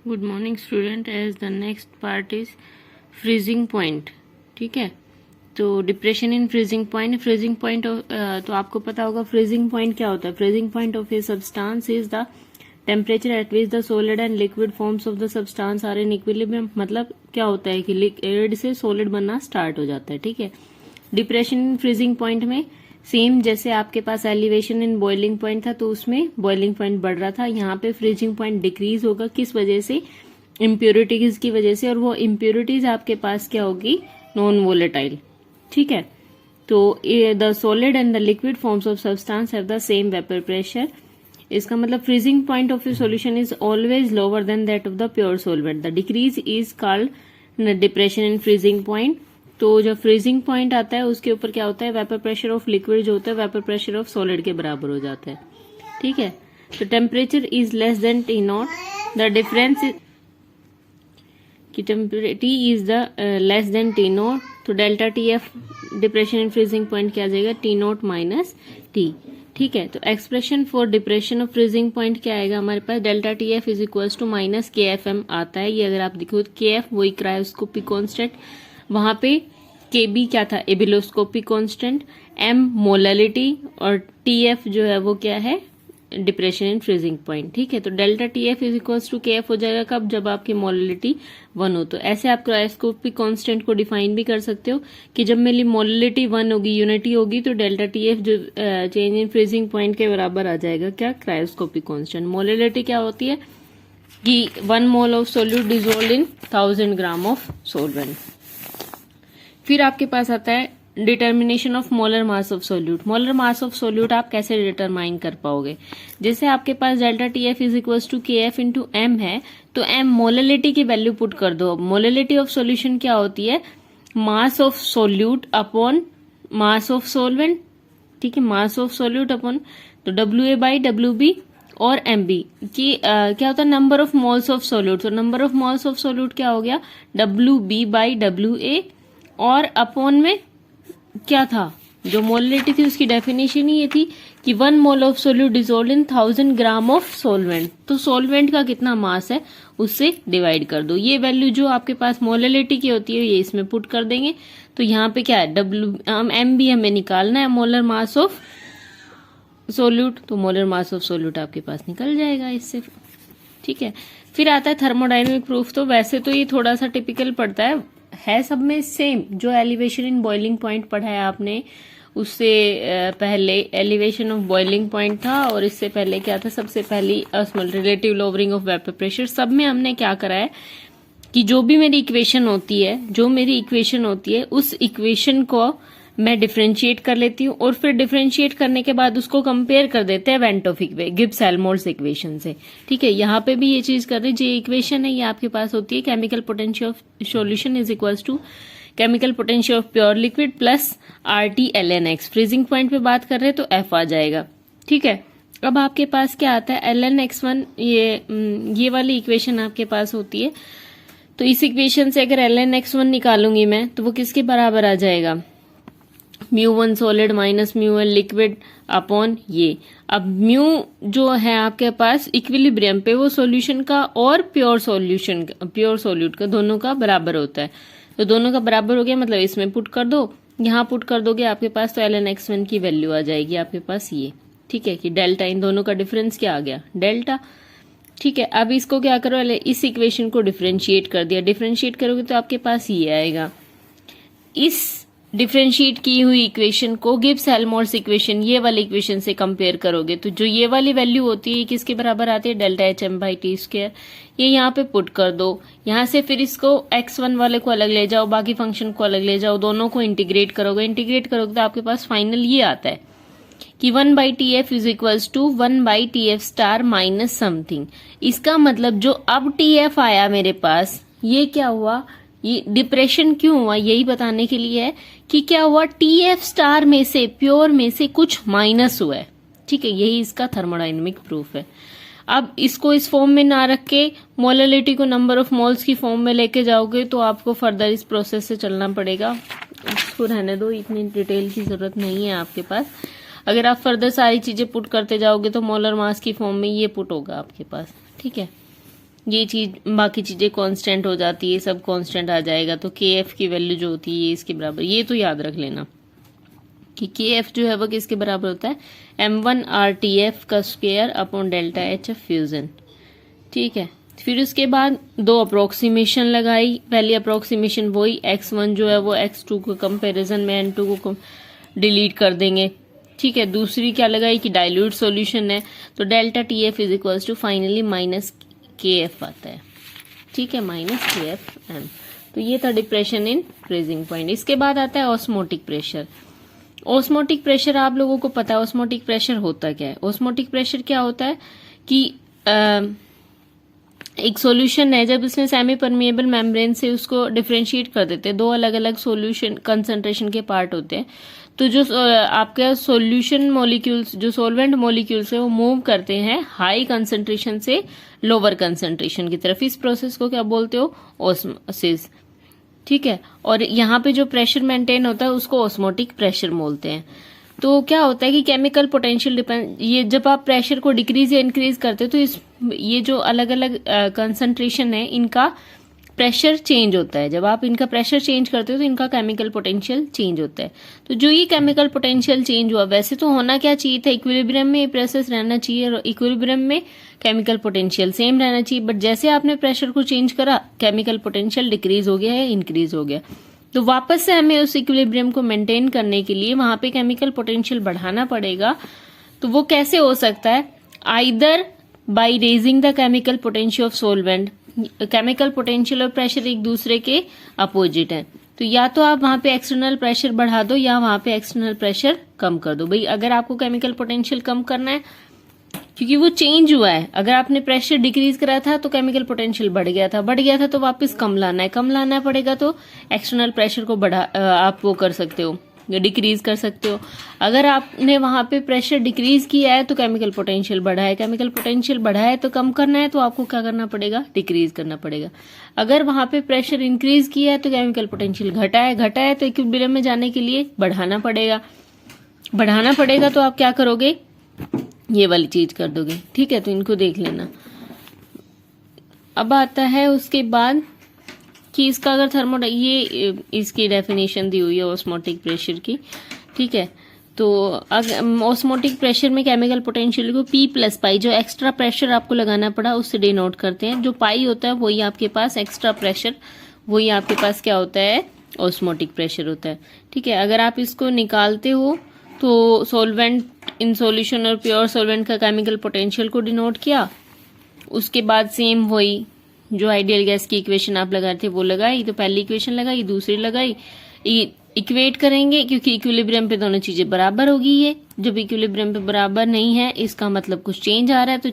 Good morning student. As the next part is freezing point. ठीक है, तो depression in freezing point. Freezing point तो आपको पता होगा फ्रीजिंग पॉइंट क्या होता है। Freezing point of a substance is the temperature at which the solid and liquid forms of the substance are in equilibrium. मतलब क्या होता है कि लिक्विड से सॉलिड बनना स्टार्ट हो जाता है। ठीक है, डिप्रेशन इन फ्रीजिंग पॉइंट में सेम जैसे आपके पास एलिवेशन इन बॉइलिंग पॉइंट था, तो उसमें बॉइलिंग पॉइंट बढ़ रहा था, यहाँ पे फ्रीजिंग पॉइंट डिक्रीज होगा। किस वजह से? इम्प्योरिटीज की वजह से। और वो इम्प्योरिटीज आपके पास क्या होगी? Non volatile. ठीक है, तो the solid and the liquid forms of substance have the same vapour pressure. इसका मतलब freezing point of A solution is always lower than that of the pure solvent. The decrease is called depression in freezing point. तो जब freezing point आता है उसके ऊपर क्या होता है? वेपर प्रेशर ऑफ लिक्विड जो होता है वेपर प्रेशर ऑफ सॉलिड के बराबर हो जाता है। ठीक है, तो temperature is less than T naught. The difference की T is the less than T naught, तो delta T F depression in freezing point क्या आ जाएगा? T naught minus T. ठीक है, तो expression for depression of freezing point क्या आएगा हमारे पास? Delta T F is equals to minus K F M आता है। ये अगर आप देखो के एफ वही क्रायोस्कोपिक कॉन्स्टेंट, वहां पे के बी क्या था? एबिलोस्कोपिक कांस्टेंट, एम मोलैलिटी, और टी एफ जो है वो क्या है? Depression in freezing point. ठीक है, तो delta T F is equals to K F हो जाएगा कब? जब आपकी मोलैलिटी 1 हो। तो ऐसे आप क्रायोस्कोपिक कांस्टेंट को डिफाइन भी कर सकते हो कि जब मेरी मोलैलिटी 1 होगी, यूनिटी होगी, तो डेल्टा टी एफ जो चेंज इन फ्रीजिंग पॉइंट के बराबर आ जाएगा क्या? Cryoscopic constant. मोलैलिटी क्या होती है कि 1 mole of solute dissolved in 1000 gram of solvent. फिर आपके पास आता है determination of molar mass of solute. Molar mass of solute आप कैसे डिटरमाइन कर पाओगे? जैसे आपके पास delta T F is equals to K F into M है, तो एम मोलैलिटी की वैल्यू पुट कर दो। मोलैलिटी ऑफ सॉल्यूशन क्या होती है? Mass of solute upon mass of solvent. ठीक है, मास ऑफ सोल्यूट अपॉन, तो W A by W B और एम बी की क्या होता है? Number of moles of solute. तो number of moles of solute क्या हो गया? W B by W A, और अपॉन में क्या था? जो मोलैलिटी थी उसकी डेफिनेशन ही ये थी कि 1 mole of solute dissolved in 1000 gram of solvent. तो सॉल्वेंट का कितना मास है उससे डिवाइड कर दो। ये वैल्यू जो आपके पास मोलैलिटी की होती है ये इसमें पुट कर देंगे। तो यहाँ पे क्या है? एम बी हमें निकालना है, मोलर मास ऑफ सोल्यूट। तो मोलर मास ऑफ सोल्यूट आपके पास निकल जाएगा इससे। ठीक है, फिर आता है थर्मोडायनेमिक प्रूफ। तो वैसे तो ये थोड़ा सा टिपिकल पड़ता है सब में सेम। जो एलिवेशन इन बॉइलिंग पॉइंट पढ़ा है आपने, उससे पहले एलिवेशन ऑफ बॉइलिंग पॉइंट था, और इससे पहले क्या था? सबसे पहली relative lowering of vapour pressure. सब में हमने क्या करा है कि जो भी मेरी इक्वेशन होती है उस इक्वेशन को मैं डिफरेंशिएट कर लेती हूँ, और फिर डिफरेंशिएट करने के बाद उसको कंपेयर कर देते हैं went of Gibbs Helmholtz equation से। ठीक है, यहाँ पे भी ये चीज कर रहे हैं। जो इक्वेशन है ये आपके पास होती है chemical potential of solution is equals to chemical potential of pure liquid plus R T L N X. Freezing point पे बात कर रहे हैं तो एफ आ जाएगा। ठीक है, अब आपके पास क्या आता है? एल एन एक्स वन, ये वाली इक्वेशन आपके पास होती है। तो इस इक्वेशन से अगर एल एन एक्स वन निकालूंगी मैं, तो वो किसके बराबर आ जाएगा? Mu one solid minus mu one liquid upon ये। अब म्यू जो है आपके पास इक्विलिब्रियम पे वो सॉल्यूशन का और प्योर सोल्यूट का दोनों का बराबर होता है। तो दोनों का बराबर हो गया, मतलब इसमें पुट कर दो, यहाँ पुट कर दोगे आपके पास, तो एल एन एक्स वन की वैल्यू आ जाएगी आपके पास ये। ठीक है, कि डेल्टा, इन दोनों का डिफरेंस क्या आ गया? डेल्टा। ठीक है, अब इसको क्या करो? इस इक्वेशन को डिफरेंशिएट कर दिया। डिफरेंशिएट करोगे तो आपके पास ये आएगा। इस डिफरेंशिएट की हुई इक्वेशन को गिब्स हेल्महोल्ट्ज इक्वेशन, ये वाली इक्वेशन से कंपेयर करोगे, तो जो ये वाली वैल्यू होती है किसके बराबर आती है? Delta H M by T square. ये यहाँ पे पुट कर दो। यहाँ से फिर इसको x1 वाले को अलग ले जाओ, बाकी फंक्शन को अलग ले जाओ, दोनों को इंटीग्रेट करोगे तो आपके पास फाइनल ये आता है कि 1 by T F is equals to 1 by T F star minus something. इसका मतलब जो अब टी एफ आया मेरे पास, ये क्या हुआ? ये डिप्रेशन क्यों हुआ यही बताने के लिए है कि क्या हुआ? टी एफ स्टार में से, प्योर में से कुछ माइनस हुआ है। ठीक है, यही इसका थर्मोडायनेमिक प्रूफ है। अब इसको इस फॉर्म में ना रख के मोलैलिटी को नंबर ऑफ मोल्स की फॉर्म में लेके जाओगे तो आपको फर्दर इस प्रोसेस से चलना पड़ेगा। इसको रहने दो, इतनी डिटेल की जरूरत नहीं है आपके पास। अगर आप फर्दर सारी चीजें पुट करते जाओगे तो मोलर मास की फॉर्म में ये पुट होगा आपके पास। ठीक है, ये चीज बाकी चीजें कांस्टेंट हो जाती है, सब कांस्टेंट आ जाएगा। तो के एफ की वैल्यू जो होती है ये इसके बराबर, ये तो याद रख लेना कि के एफ जो है वो किसके बराबर होता है, M1RTF का square upon delta H of fusion. ठीक है, फिर उसके बाद दो अप्रोक्सीमेशन लगाई। पहली अप्रोक्सीमेशन वही x1 जो है वो x2 को कंपैरिजन में n2 को डिलीट कर देंगे। ठीक है, दूसरी क्या लगाई कि डाइल्यूट सॉल्यूशन है, तो delta TF is equals to finally minus KF आता है। ठीक है, माइनस KFM। तो ये था डिप्रेशन इन फ्रीजिंग पॉइंट। इसके बाद आता है ऑस्मोटिक प्रेशर। ऑस्मोटिक प्रेशर आप लोगों को पता है ऑस्मोटिक प्रेशर होता क्या है। ऑस्मोटिक प्रेशर क्या होता है कि एक सॉल्यूशन है, जब इसमें सेमी परमिएबल मेम्ब्रेन से उसको डिफरेंशिएट कर देते हैं, दो अलग अलग सॉल्यूशन कंसंट्रेशन के पार्ट होते हैं, तो जो आपका सॉल्यूशन मॉलिक्यूल्स, जो सॉल्वेंट मॉलिक्यूल्स है वो मूव करते हैं हाई कंसंट्रेशन से लोअर कंसंट्रेशन की तरफ। इस प्रोसेस को क्या बोलते हो, ऑस्मोसिस। ठीक है, और यहाँ पे जो प्रेशर मेंटेन होता है उसको ऑस्मोटिक प्रेशर बोलते हैं। तो क्या होता है कि केमिकल पोटेंशियल डिपेंड, ये जब आप प्रेशर को डिक्रीज या इंक्रीज करते हो तो ये जो अलग अलग कंसंट्रेशन है इनका प्रेशर चेंज होता है। जब आप इनका प्रेशर चेंज करते हो तो इनका केमिकल पोटेंशियल चेंज होता है। तो जो ये केमिकल पोटेंशियल चेंज हुआ, वैसे तो होना क्या चाहिए था, इक्विलिब्रियम में ये प्रोसेस रहना चाहिए और इक्विलिब्रियम में केमिकल पोटेंशियल सेम रहना चाहिए, बट जैसे आपने प्रेशर को चेंज करा केमिकल पोटेंशियल डिक्रीज हो गया या इंक्रीज हो गया। तो वापस से हमें उस इक्विलिब्रियम को मेंटेन करने के लिए वहां पे केमिकल पोटेंशियल बढ़ाना पड़ेगा। तो वो कैसे हो सकता है, either by raising the chemical potential of solvent. Chemical potential और प्रेशर एक दूसरे के अपोजिट है, तो या तो आप वहां पे एक्सटर्नल प्रेशर बढ़ा दो या वहां पे एक्सटर्नल प्रेशर कम कर दो। भाई अगर आपको केमिकल पोटेंशियल कम करना है क्योंकि वो चेंज हुआ है, अगर आपने प्रेशर डिक्रीज करा था तो केमिकल पोटेंशियल बढ़ गया था तो वापस कम लाना पड़ेगा, तो एक्सटर्नल प्रेशर को आप वो कर सकते हो, डिक्रीज कर सकते हो। अगर आपने वहां पे प्रेशर डिक्रीज किया है तो केमिकल पोटेंशियल बढ़ा है, केमिकल पोटेंशियल बढ़ा है तो कम करना है तो आपको क्या करना पड़ेगा, डिक्रीज करना पड़ेगा। अगर वहां पे प्रेशर इंक्रीज किया है तो केमिकल पोटेंशियल घटा है तो इक्विलिब्रियम में जाने के लिए बढ़ाना पड़ेगा। तो आप क्या करोगे, ये वाली चीज कर दोगे। ठीक है, तो इनको देख लेना। अब आता है उसके बाद कि इसका अगर ये इसकी डेफिनेशन दी हुई है ऑस्मोटिक प्रेशर की। ठीक है, तो ऑस्मोटिक प्रेशर में केमिकल पोटेंशियल को P प्लस पाई, जो एक्स्ट्रा प्रेशर आपको लगाना पड़ा उससे डिनोट करते हैं। जो पाई होता है वही आपके पास एक्स्ट्रा प्रेशर, वही आपके पास क्या होता है, ऑस्मोटिक प्रेशर होता है। ठीक है, अगर आप इसको निकालते हो तो सॉल्वेंट इन सॉल्यूशन और प्योर सॉल्वेंट का केमिकल पोटेंशियल को डिनोट किया। उसके बाद सेम वही जो आइडियल गैस की इक्वेशन आप लगाए थे वो लगाई, तो पहली इक्वेशन लगाई, दूसरी लगाई, इक्वेट करेंगे क्योंकि इक्विलिब्रियम पे दोनों चीजें बराबर होगी। ये जब इक्विलिब्रियम पे बराबर नहीं है इसका मतलब कुछ चेंज आ रहा है, तो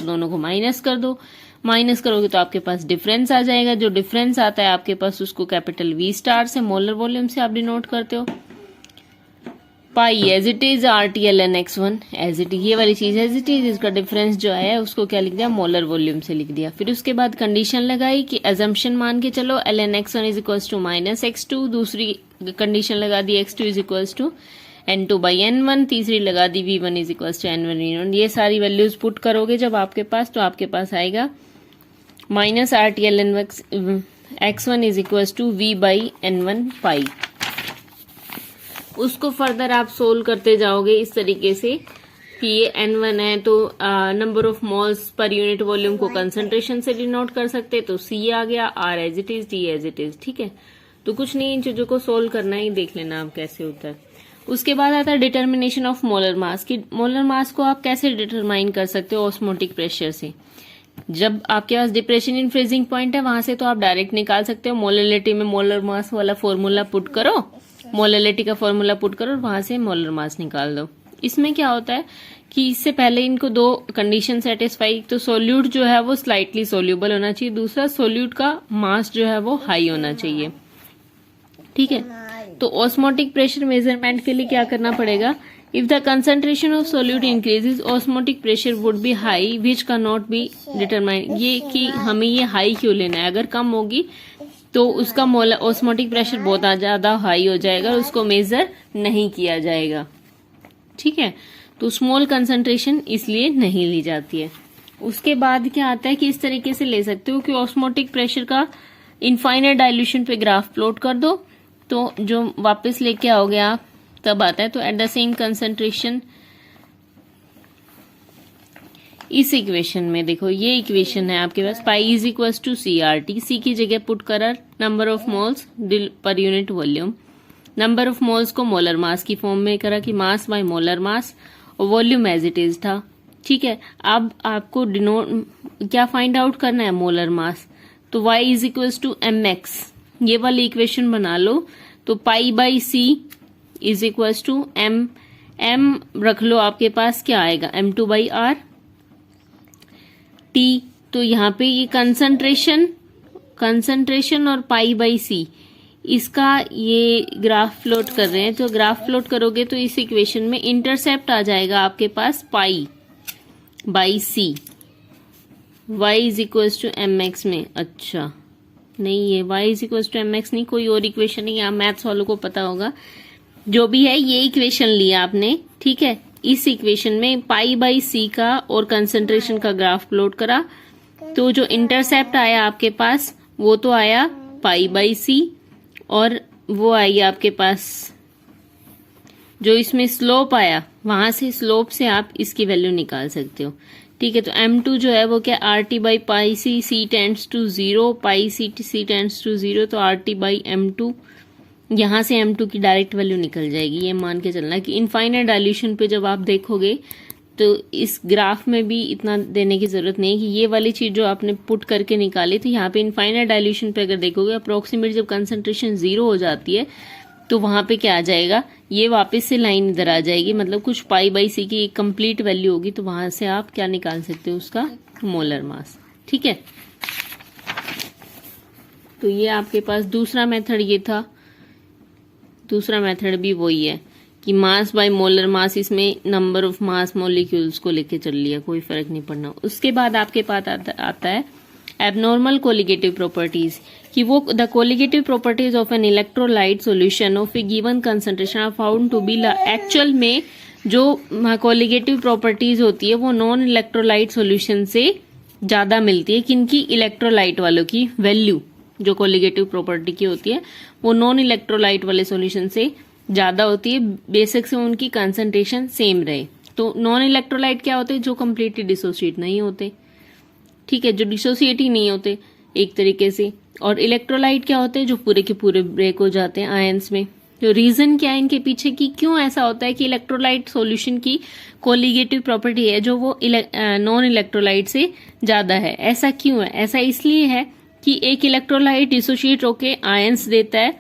दोनों को माइनस कर दो। माइनस करोगे तो आपके पास डिफरेंस आ जाएगा, जो डिफरेंस आता है आपके पास उसको कैपिटल V स्टार से, मोलर वॉल्यूम से आप डिनोट करते हो। Pi as it is, RTln(x1) as it, ये वाली चीज एज इट इज, इसका डिफरेंस जो है उसको क्या लिख दिया, मोलर वॉल्यूम से लिख दिया। फिर उसके बाद कंडीशन लगाई कि अजम्पशन मान के चलो ln(x1) is equals to minus x2, दूसरी कंडीशन लगा दी x2 is equals to n2/n1, तीसरी लगा दी v1 is equals to n1/n1। ये सारी वैल्यूज पुट करोगे जब आपके पास, तो आपके पास आएगा minus RTln(x1) is equals to v/n1 pi. उसको फर्दर आप सोल्व करते जाओगे इस तरीके से कि ये n1 है तो number of moles per unit volume को कंसंट्रेशन से डिनोट कर सकते, तो C आ गया, R as it is, T as it is. ठीक है, तो कुछ नहीं, इन चीजों को सोल्व करना ही, देख लेना आप कैसे होता है। उसके बाद आता है डिटर्मिनेशन ऑफ मोलर मास, कि मोलर मास को आप कैसे डिटरमाइन कर सकते हो ऑस्मोटिक प्रेशर से। जब आपके पास डिप्रेशन इन फ्रीजिंग पॉइंट है वहां से तो आप डायरेक्ट निकाल सकते हो, मोलरिटी में मोलर मास वाला फॉर्मूला पुट करो, मोलरिटी का फॉर्मूला पुट करो और वहां से मोलर मास निकाल दो। इसमें क्या होता है कि इससे पहले इनको दो कंडीशन सेटिस्फाई, तो सोल्यूट जो है वो स्लाइटली सोल्यूबल होना चाहिए, दूसरा सोल्यूट का मास जो है वो हाई होना चाहिए। ठीक है, तो ऑस्मोटिक प्रेशर मेजरमेंट के लिए क्या करना पड़ेगा, if the concentration of solute increases osmotic pressure would be high which can not be determine, ये कि हमें ये हाई क्यों लेना है, अगर कम होगी तो उसका ऑस्मोटिक प्रेशर बहुत ज्यादा हाई हो जाएगा और उसको मेजर नहीं किया जाएगा। ठीक है, तो स्मॉल कंसंट्रेशन इसलिए नहीं ली जाती है। उसके बाद क्या आता है कि इस तरीके से ले सकते हो कि ऑस्मोटिक प्रेशर का इनफाइनाइट डाइल्यूशन पे ग्राफ प्लॉट कर दो, तो जो वापस लेके आओगे आप तब आता है। तो एट द सेम कंसंट्रेशन, इस इक्वेशन में देखो, ये इक्वेशन है आपके पास, pi is equal to C R T. C की जगह पुट करा number of moles per unit volume, number of moles को मोलर मास की फॉर्म में करा कि मास बाय मोलर मास, और वॉल्यूम एज इट इज था। ठीक है, अब आपको डिनोट क्या फाइंड आउट करना है, मोलर मास। तो y is equal to M X, ये वाली इक्वेशन बना लो। तो pi by C is equal to M रख लो, आपके पास क्या आएगा, m2 बाई आर टी। तो यहाँ पे ये कंसंट्रेशन और पाई बाई सी, इसका ये ग्राफ प्लॉट कर रहे हैं। तो ग्राफ प्लॉट करोगे तो इस इक्वेशन में इंटरसेप्ट आ जाएगा आपके पास pi by C, y is equal to M X में। अच्छा नहीं, ये y is equal to M X नहीं, कोई और इक्वेशन नहीं, आप मैथ्स वालों को पता होगा। जो भी है ये इक्वेशन लिया आपने, ठीक है। इस इक्वेशन में पाई बाई सी का और कंसंट्रेशन का ग्राफ प्लॉट करा, तो जो इंटरसेप्ट आया आपके पास वो तो आया पाई बाई सी, और वो आई आपके पास जो इसमें स्लोप आया, वहां से स्लोप से आप इसकी वैल्यू निकाल सकते हो। ठीक है, तो m2 जो है वो क्या, R T by pi C, C tends to 0, pi C tends to 0, तो आर टी बाई m2, यहां से m2 की डायरेक्ट वैल्यू निकल जाएगी। ये मान के चलना कि इनफाइनाइट डाइल्यूशन पे जब आप देखोगे तो इस ग्राफ में भी इतना देने की जरूरत नहीं है कि ये वाली चीज जो आपने पुट करके निकाली थी, यहाँ पे इनफाइनाइट डाइल्यूशन पे अगर देखोगे अप्रोक्सीमेट जब कंसंट्रेशन 0 हो जाती है तो वहां पे क्या आ जाएगा, ये वापस से लाइन इधर आ जाएगी, मतलब कुछ पाई बाई सी की एक कंप्लीट वैल्यू होगी, तो वहां से आप क्या निकाल सकते हो, उसका मोलर मास। ठीक है, तो ये आपके पास दूसरा मेथड ये था। दूसरा मेथड भी वही है कि मास बाय मोलर मास, इसमें नंबर ऑफ मास मॉलिक्यूल्स को लेके चल लिया, कोई फर्क नहीं पड़ना। उसके बाद आपके पास आता है एबनॉर्मल कोलिगेटिव प्रॉपर्टीज, कि वो the colligative properties of an electrolyte solution of a given concentration are found to be, actual में जो कोलिगेटिव प्रॉपर्टीज होती है वो नॉन इलेक्ट्रोलाइट सॉल्यूशन से ज्यादा मिलती है। किनकी, इलेक्ट्रोलाइट वालों की वैल्यू जो कोलिगेटिव प्रॉपर्टी की होती है वो नॉन इलेक्ट्रोलाइट वाले सॉल्यूशन से ज्यादा होती है, बेसिक से उनकी कंसंट्रेशन सेम रहे। तो नॉन इलेक्ट्रोलाइट क्या होते हैं, जो कम्प्लीटली डिसोसिएट नहीं होते, ठीक है, जो डिसोसिएट ही नहीं होते एक तरीके से। और इलेक्ट्रोलाइट क्या होते हैं, जो पूरे के पूरे ब्रेक हो जाते हैं आयंस में। तो रीजन क्या है इनके पीछे कि क्यों ऐसा होता है कि इलेक्ट्रोलाइट सॉल्यूशन की कोलिगेटिव प्रॉपर्टी है जो वो नॉन इलेक्ट्रोलाइट से ज्यादा है। ऐसा क्यों है, ऐसा इसलिए है कि एक इलेक्ट्रोलाइट डिसोसिएट होके आयंस देता है,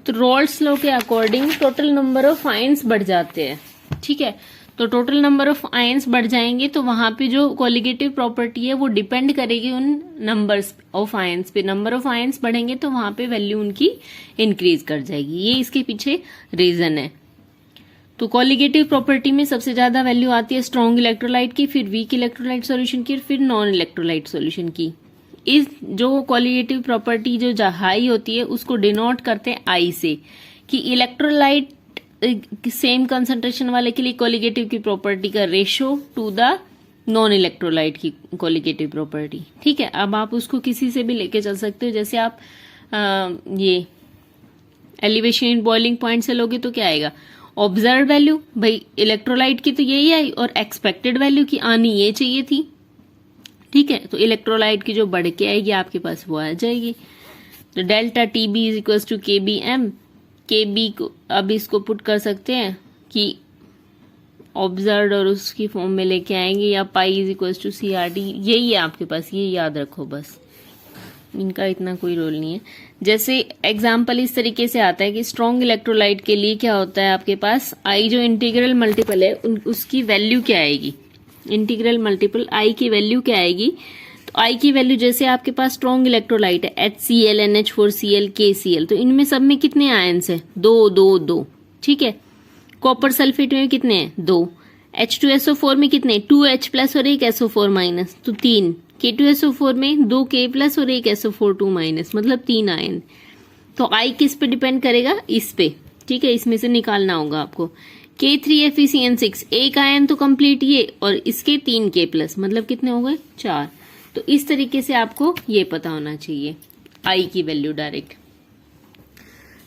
तो रोल्स लॉ के according total number of ions बढ़ जाते हैं। ठीक है, तो टोटल नंबर ऑफ आयंस बढ़ जाएंगे तो वहां पे जो कोलिगेटिव प्रॉपर्टी है वो डिपेंड करेगी उन नंबर्स ऑफ आयंस पे। नंबर ऑफ आयंस बढ़ेंगे तो वहां पे वैल्यू उनकी इंक्रीज कर जाएगी। ये इसके पीछे रीजन है। तो कोलिगेटिव प्रॉपर्टी में सबसे ज्यादा वैल्यू आती है स्ट्रॉन्ग इलेक्ट्रोलाइट की, फिर वीक इलेक्ट्रोलाइट सॉल्यूशन की, फिर नॉन इलेक्ट्रोलाइट सॉल्यूशन की। इस जो कोलिगेटिव प्रॉपर्टी जो हाई होती है उसको डिनोट करते हैं आई से, कि इलेक्ट्रोलाइट सेम कंसंट्रेशन वाले के लिए कोलिगेटिव की प्रॉपर्टी का ratio two the non electrolyte की कोलिगेटिव प्रॉपर्टी। ठीक है, अब आप उसको किसी से भी लेके चल सकते हो। जैसे आप ये एलिवेशन इन बॉइलिंग पॉइंट से लोगे तो क्या आएगा, ऑब्जर्व वैल्यू, भाई इलेक्ट्रोलाइट की तो यही आई और एक्सपेक्टेड वैल्यू की आनी ये चाहिए थी। ठीक है, तो इलेक्ट्रोलाइट की जो बढ़ के आएगी आपके पास वो आ जाएगी। तो delta T B is equal to K B M, K B को अब इसको पुट कर सकते हैं कि ऑब्जर्व और उसकी फॉर्म में लेके आएंगे, या pi is equal to C R D, यही है आपके पास, ये याद रखो बस, इनका इतना कोई रोल नहीं है। जैसे एग्जाम्पल इस तरीके से आता है कि स्ट्रॉन्ग इलेक्ट्रोलाइट के लिए क्या होता है आपके पास, आई जो इंटीग्रल मल्टीपल है उसकी वैल्यू क्या आएगी, इंटीग्रल मल्टीपल आई की वैल्यू क्या आएगी। तो आई की वैल्यू जैसे आपके पास स्ट्रॉन्ग इलेक्ट्रोलाइट है HCl, NH4Cl, KCl, तो इनमें सब में कितने आयंस है, 2 2 2। ठीक है, कॉपर सल्फेट में कितने हैं, 2। H2SO4 में कितने, 2H प्लस और 1 SO4 माइनस, तो 3। K2SO4 में 2 K प्लस और 1 SO4 माइनस, मतलब 3 आयन। तो आई किस पे डिपेंड करेगा, इस पे। ठीक है, इसमें से निकालना होगा आपको K3FeCN6 एक आयन तो कंप्लीट ये, और इसके 3K+, मतलब कितने हो गए 4। तो इस तरीके से आपको ये पता होना चाहिए आई की वैल्यू डायरेक्ट।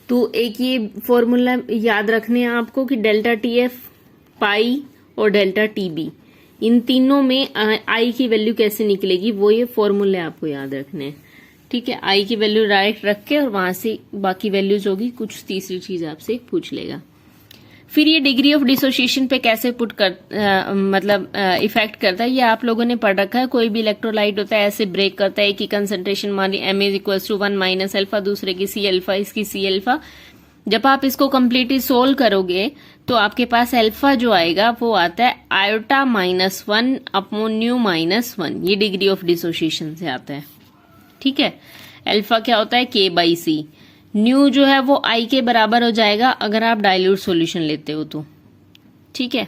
तो एक ये फॉर्मूला याद रखने हैं आपको कि डेल्टा TF, पाई और डेल्टा TB, इन तीनों में आई की वैल्यू कैसे निकलेगी, वो ये फॉर्मूले आपको याद रखने हैं। ठीक है, आई की वैल्यू डायरेक्ट रख के और वहां से बाकी वैल्यूज होगी, कुछ तीसरी चीज आपसे पूछ लेगा। फिर ये डिग्री ऑफ डिसोसिएशन पे कैसे इफेक्ट करता है, ये आप लोगों ने पढ़ रखा है। कोई भी इलेक्ट्रोलाइट होता है ऐसे ब्रेक करता है कि कंसंट्रेशन मानी Ma=1 अल्फा, दूसरे की C अल्फा, इसकी C अल्फा। जब आप इसको कम्प्लीटली सोल्व करोगे तो आपके पास अल्फा जो आएगा वो आता है आयोटा -1 अपॉन न्यू -1, ये डिग्री ऑफ डिसोसिएशन से आता है। ठीक है, अल्फा क्या होता है K/C, न्यू जो है वो आई के बराबर हो जाएगा अगर आप डाइल्यूट सॉल्यूशन लेते हो तो। ठीक है,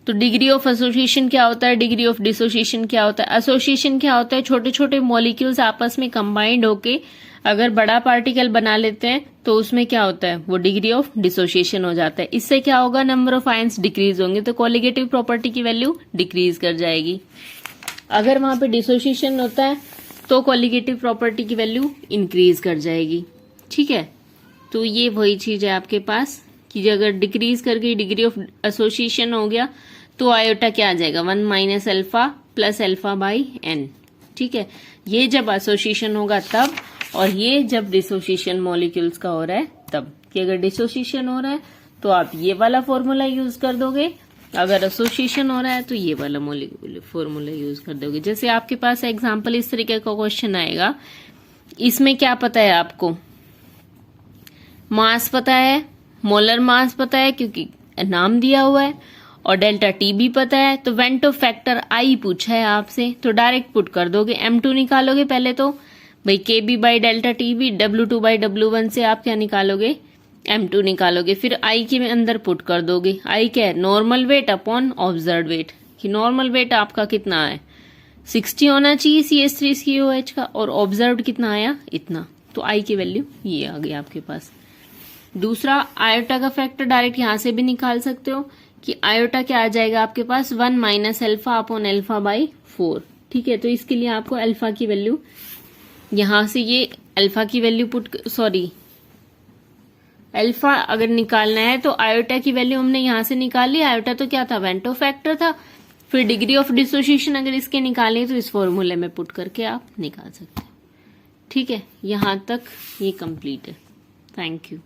तो डिग्री ऑफ एसोसिएशन क्या होता है, डिग्री ऑफ डिसोसिएशन क्या होता है। एसोसिएशन क्या होता है, छोटे छोटे मॉलिक्यूल्स आपस में कंबाइंड होके अगर बड़ा पार्टिकल बना लेते हैं तो उसमें क्या होता है, वो डिग्री ऑफ डिसोसिएशन हो जाता है। इससे क्या होगा, नंबर ऑफ आयंस डिक्रीज होंगे, तो कोलिगेटिव प्रॉपर्टी की वैल्यू डिक्रीज कर जाएगी। अगर वहां पे डिसोसिएशन होता है तो कोलिगेटिव प्रॉपर्टी की वैल्यू इंक्रीज कर जाएगी। ठीक है, तो ये वही चीज है आपके पास कि अगर डिक्रीज करके डिग्री ऑफ एसोसिएशन हो गया तो आयोटा क्या आ जाएगा, 1 - alpha plus alpha by n। ठीक है, ये जब एसोसिएशन होगा तब, और ये जब डिसोसिएशन मॉलिक्यूल्स का हो रहा है तब। कि अगर डिसोसिएशन हो रहा है तो आप ये वाला फॉर्मूला यूज कर दोगे, अगर एसोसिएशन हो रहा है तो ये वाला फॉर्मूला यूज कर दोगे। जैसे आपके पास एग्जांपल इस तरीके का क्वेश्चन आएगा, इसमें क्या पता है आपको, मास पता है, मोलर मास पता है क्योंकि नाम दिया हुआ है, और डेल्टा TB पता है। तो वेंटो फैक्टर आई पूछा है आपसे तो डायरेक्ट पुट कर दोगे, M2 निकालोगे पहले तो भाई KB by delta TB, W2 by W1 से आप क्या निकालोगे, M2 निकालोगे, फिर आई के अंदर पुट कर दोगे। आई क्या है, normal weight upon observe weight, कि नॉर्मल वेट आपका कितना है 60 होना चाहिए CH3COH का, और ऑब्जर्व कितना आया इतना, तो आई की वैल्यू ये आ गई आपके पास। दूसरा आयोटा का फैक्टर डायरेक्ट यहां से भी निकाल सकते हो कि आयोटा क्या आ जाएगा आपके पास 1 - अल्फा अपॉन अल्फा बाई 4। ठीक है, तो इसके लिए आपको अल्फा की वैल्यू यहां से, ये अल्फा की वैल्यू अल्फा अगर निकालना है तो आयोटा की वैल्यू हमने यहां से निकाली। आयोटा तो क्या था, वेंटो फैक्टर था। फिर डिग्री ऑफ डिसोसिएशन अगर इसके निकाले तो इस फॉर्मूले में पुट करके आप निकाल सकते हो। ठीक है, यहां तक ये कंप्लीट है। Thank you.